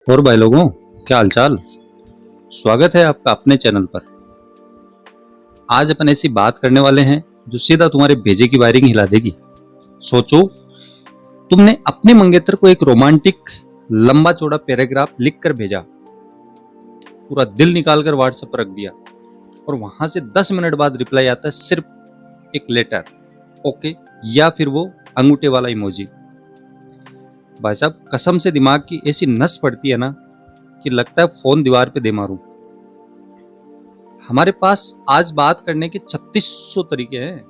और भाई लोगों, क्या हालचाल। स्वागत है आपका अपने चैनल पर। आज अपन ऐसी बात करने वाले हैं जो सीधा तुम्हारे भेजे की वायरिंग हिला देगी। सोचो, तुमने अपने मंगेतर को एक रोमांटिक लंबा चौड़ा पैराग्राफ लिखकर भेजा, पूरा दिल निकालकर व्हाट्सएप पर रख दिया और वहां से 10 मिनट बाद रिप्लाई आता है सिर्फ एक लेटर ओके या फिर वो अंगूठे वाला इमोजी। भाई साहब, कसम से दिमाग की ऐसी नस पड़ती है ना कि लगता है फोन दीवार पे दे मारूं। हमारे पास आज बात करने के 3600 तरीके हैं,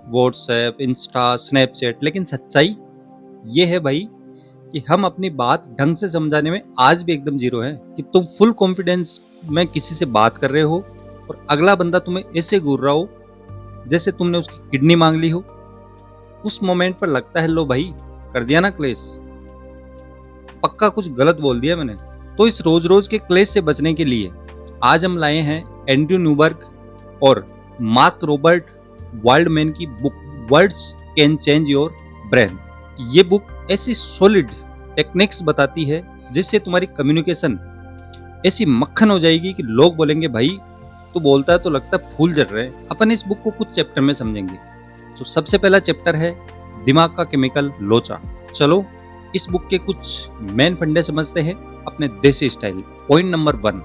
व्हाट्सएप, इंस्टा, स्नैपचैट, लेकिन सच्चाई ये है भाई कि हम अपनी बात ढंग से समझाने में आज भी एकदम जीरो हैं। कि तुम फुल कॉन्फिडेंस में किसी से बात कर रहे हो और अगला बंदा तुम्हें ऐसे घूर रहा हो जैसे तुमने उसकी किडनी मांग ली हो। उस मोमेंट पर लगता है लो भाई, कर दिया ना क्लेश, पक्का कुछ गलत बोल दिया मैंने। तो इस रोज रोज के क्लेश से बचने के लिए आज हम लाए हैं एंड्रयू न्यूबर्ग और मार्क रॉबर्ट वाइल्डमैन की book words can change your brain. ये बुक ऐसी सॉलिड टेक्निक्स बताती है जिससे तुम्हारी कम्युनिकेशन ऐसी मक्खन हो जाएगी कि लोग बोलेंगे भाई तू बोलता है तो लगता है फूल जल रहे हैं। अपन इस बुक को कुछ चैप्टर में समझेंगे। तो सबसे पहला चैप्टर है दिमाग का केमिकल लोचा। चलो इस बुक के कुछ मेन फंडे समझते हैं अपने देसी स्टाइल। पॉइंट नंबर 1,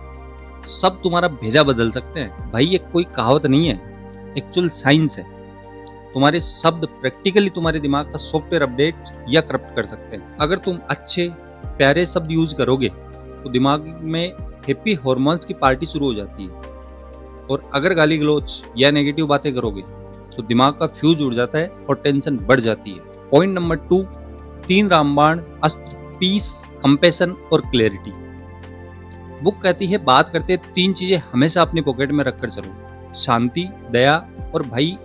सब तुम्हारा भेजा बदल सकते हैं। भाई ये कोई कहावत नहीं है, एक्चुअल साइंस है। तुम्हारे शब्द प्रैक्टिकली तुम्हारे दिमाग का सॉफ्टवेयर अपडेट या करप्ट कर सकते हैं। अगर तुम अच्छे प्यारे शब्द यूज करोगे तो दिमाग में हैप्पी हार्मोन्स की पार्टी शुरू हो जाती है, और अगर गाली गलौज या नेगेटिव बातें करोगे तो दिमाग का फ्यूज उड़ जाता है और टेंशन बढ़ जाती है। पॉइंट नंबर 2, 3 रामबाण अस्त्र, पीस, कंपैशन और क्लैरिटी। बुक कहती है बात करते 3 चीजें हमेशा अपनी पॉकेट में रखकर चलो, शांति, दया और भाई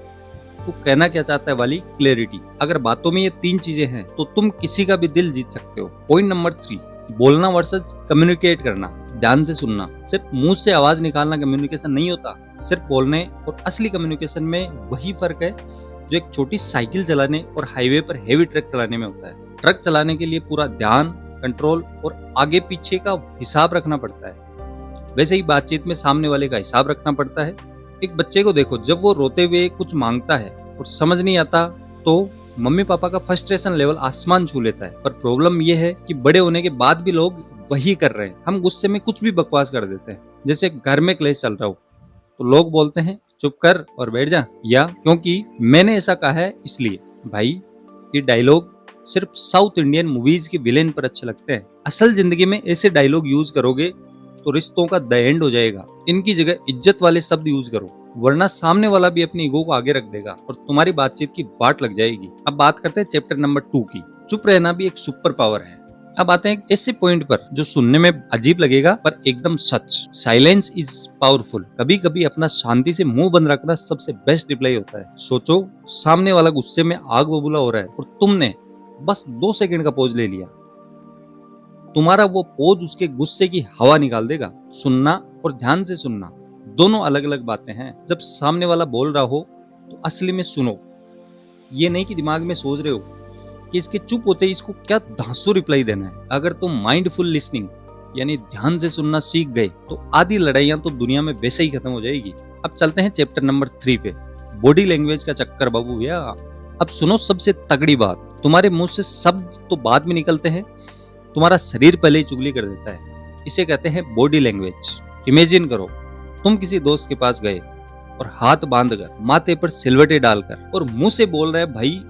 तू कहना क्या चाहता है वाली क्लैरिटी। अगर बातों में ये 3 चीजें हैं तो तुम किसी का भी दिल जीत सकते हो। पॉइंट नंबर 3, बोलना वर्सेस कम्युनिकेट करना। ध्यान से सुनना। सिर्फ मुंह से आवाज निकालना कम्युनिकेशन नहीं होता। सिर्फ बोलने और असली कम्युनिकेशन में वही फर्क है जो एक छोटी साइकिल चलाने और हाईवे पर हेवी ट्रक चलाने में होता है। ट्रक चलाने के लिए पूरा ध्यान, कंट्रोल और आगे पीछे का हिसाब रखना पड़ता है, वैसे ही बातचीत में सामने वाले का हिसाब रखना पड़ता है। एक बच्चे को देखो, जब वो रोते हुए कुछ मांगता है और समझ नहीं आता तो मम्मी पापा का फ्रस्ट्रेशन लेवल आसमान छू लेता है। पर प्रॉब्लम यह है कि बड़े होने के बाद भी लोग वही कर रहे हैं। हम गुस्से में कुछ भी बकवास कर देते हैं। जैसे घर में क्लेश चल रहा हो तो लोग बोलते हैं चुप कर और बैठ जा, या क्योंकि मैंने ऐसा कहा है इसलिए। भाई ये डायलॉग सिर्फ साउथ इंडियन मूवीज के विलेन पर अच्छे लगते हैं। असल जिंदगी में ऐसे डायलॉग यूज करोगे तो रिश्तों का द एंड हो जाएगा। इनकी जगह इज्जत वाले शब्द यूज करो, वरना सामने वाला भी अपनी ईगो को आगे रख देगा और तुम्हारी बातचीत की वाट लग जाएगी। अब बात करते हैं चैप्टर नंबर 2 की। चुप रहना भी एक सुपर पावर है। अब आते हैं एक ऐसे पॉइंट पर जो सुनने में अजीब लगेगा पर एकदम सच। Silence is powerful. कभी कभी अपना शांति से मुंह बंद रखना सबसे बेस्ट रिप्लाई होता है। सोचो, सामने वाला गुस्से में आग बबूला हो रहा है और तुमने बस 2 सेकंड का पॉज ले लिया। तुम्हारा वो पॉज उसके गुस्से की हवा निकाल देगा। सुनना और ध्यान से सुनना दोनों अलग अलग बातें हैं। जब सामने वाला बोल रहा हो तो असली में सुनो, ये नहीं कि दिमाग में सोच रहे हो कि इसके चुप होते ही इसको क्या धांसू रिप्लाई देना है। अगर तुम माइंडफुल लिसनिंग यानी ध्यान से सुनना सीख गए तो आधी लड़ाइयां तो दुनिया में वैसे ही खत्म हो जाएगी। अब चलते हैं चैप्टर नंबर 3 पे, बॉडी लैंग्वेज का चक्कर बाबू भैया। अब सुनो सबसे तगड़ी बात, तुम्हारे मुंह से शब्द तो बाद में निकलते हैं, तुम्हारा शरीर पहले ही चुगली कर देता है। इसे कहते हैं बॉडी लैंग्वेज। इमेजिन करो, तुम किसी दोस्त के पास गए और हाथ बांधकर, माथे पर सिलवटे डालकर और मुंह से बोल रहा है भाई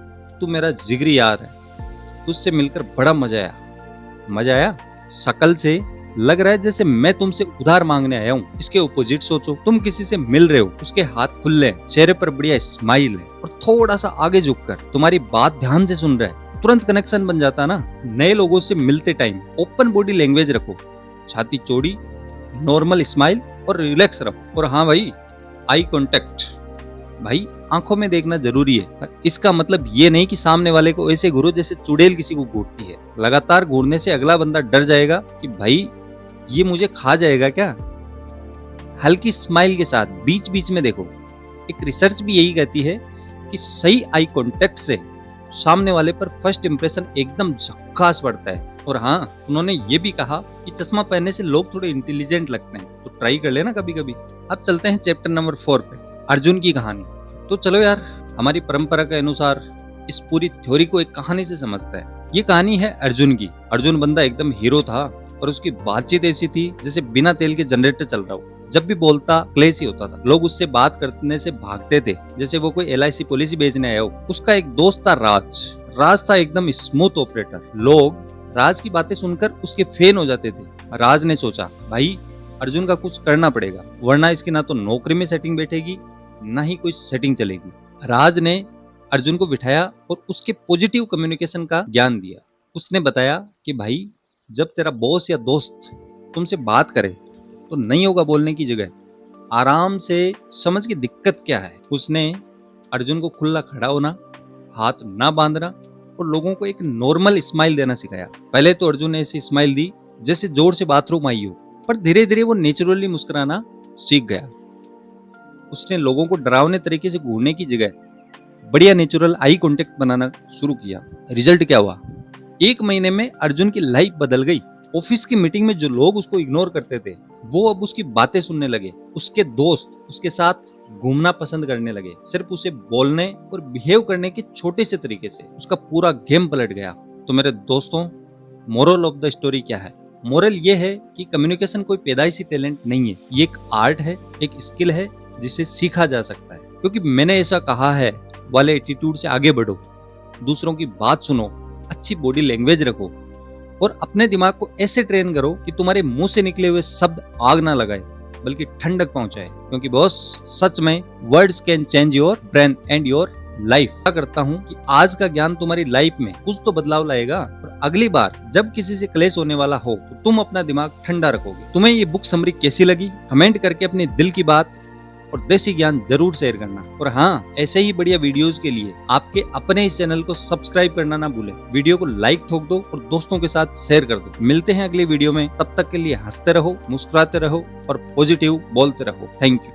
तू मेरा जिगरी यार है, तुझसे मिलकर बड़ा मजा आया। मजा आया? शकल से लग रहा है जैसे मैं तुमसे उधार मांगने आया हूँ। इसके ऑपोजिट सोचो, तुम किसी से मिल रहे हो, उसके हाथ खुले हैं, चेहरे पर बढ़िया स्माइल है और थोड़ा सा आगे झुककर तुम्हारी बात ध्यान से सुन रहा है, तुरंत कनेक्शन बन जाता ना। नए लोगों से मिलते टाइम ओपन बॉडी लैंग्वेज रखो, छाती चौड़ी, नॉर्मल स्माइल और रिलैक्स रहो। और हाँ भाई, आई कांटेक्ट, भाई आंखों में देखना जरूरी है। पर इसका मतलब ये नहीं कि सामने वाले को ऐसे घूरो जैसे चुड़ैल किसी को घूरती है। लगातार घूरने से अगला बंदा डर जाएगा कि भाई ये मुझे खा जाएगा क्या। हल्की स्माइल के साथ बीच बीच में देखो। एक रिसर्च भी यही कहती है कि सही आई कांटेक्ट से सामने वाले पर फर्स्ट इंप्रेशन एकदम झक्कास पड़ता है। और हाँ, उन्होंने ये भी कहा कि चश्मा पहनने से लोग थोड़े इंटेलिजेंट लगते हैं, तो ट्राई कर लेना कभी कभी। अब चलते हैं चैप्टर नंबर 4 पे, अर्जुन की कहानी। तो चलो यार, हमारी परंपरा के अनुसार इस पूरी थ्योरी को एक कहानी से समझते हैं। ये कहानी है अर्जुन की। अर्जुन बंदा एकदम हीरो था, और उसकी बातचीत ऐसी थी जैसे बिना तेल के जनरेटर चल रहा हो। जब भी बोलता क्लेश ही होता था। लोग उससे बात करने से भागते थे, जैसे वो कोई LIC पॉलिसी बेचने आया हो। उसका एक दोस्त था राज। राज था एकदम स्मूथ ऑपरेटर। लोग राज की बातें सुनकर उसके फैन हो जाते थे। राज ने सोचा, भाई अर्जुन का कुछ करना पड़ेगा, वरना इसकी ना तो नौकरी में सेटिंग बैठेगी, ना ही कोई सेटिंग चलेगी। राज ने अर्जुन को बिठाया और उसके पॉजिटिव कम्युनिकेशन का ज्ञान दिया। उसने बताया कि भाई, जब तेरा बॉस या दोस्त तुमसे बात करे तो नहीं होगा बोलने की जगह, आराम से समझ की दिक्कत क्या है। उसने अर्जुन को खुला खड़ा होना, हाथ ना बांधना और लोगों को एक नॉर्मल स्माइल देना सिखाया। पहले तो अर्जुन ने ऐसी स्माइल दी जैसे जोर से बाथरूम आई हो, पर धीरे धीरे वो नेचुरली मुस्कुराना सीख गया। उसने लोगों को डरावने तरीके से घूरने की जगह बढ़िया नेचुरल आई कांटेक्ट बनाना शुरू किया। रिजल्ट क्या हुआ? 1 महीने में अर्जुन की लाइफ बदल गई। ऑफिस की मीटिंग में जो लोग उसको इग्नोर करते थे, वो अब उसकी बातें सुनने लगे। उसके दोस्त उसके साथ घूमना पसंद करने लगे, सिर्फ उसे बोलने और बिहेव करने के छोटे से तरीके से। उसका पूरा गेम पलट गया। तो मेरे दोस्तों, मोरल ऑफ द स्टोरी क्या है? मोरल ये है कि कम्युनिकेशन कोई पैदाइशी टैलेंट नहीं है, ये एक आर्ट है, एक स्किल है जिसे सीखा जा सकता है। क्योंकि मैंने ऐसा कहा है वाले एटीट्यूड से आगे बढ़ो, दूसरों की बात सुनो, अच्छी बॉडी लैंग्वेज रखो और अपने दिमाग को ऐसे ट्रेन करो कि तुम्हारे मुंह से निकले हुए शब्द आग ना लगाए बल्कि ठंडक पहुंचाए। क्योंकि बॉस, सच में words can change your brain and your life. क्या करता हूँ कि आज का ज्ञान तुम्हारी लाइफ में कुछ तो बदलाव लाएगा, और अगली बार जब किसी से क्लेश होने वाला हो तो तुम अपना दिमाग ठंडा रखोगे। तुम्हें ये बुक समरी कैसी लगी? कमेंट करके अपने दिल की बात और देसी ज्ञान जरूर शेयर करना। और हाँ, ऐसे ही बढ़िया वीडियोस के लिए आपके अपने इस चैनल को सब्सक्राइब करना ना भूलें। वीडियो को लाइक ठोक दो और दोस्तों के साथ शेयर कर दो। मिलते हैं अगले वीडियो में, तब तक के लिए हंसते रहो, मुस्कुराते रहो और पॉजिटिव बोलते रहो। Thank you.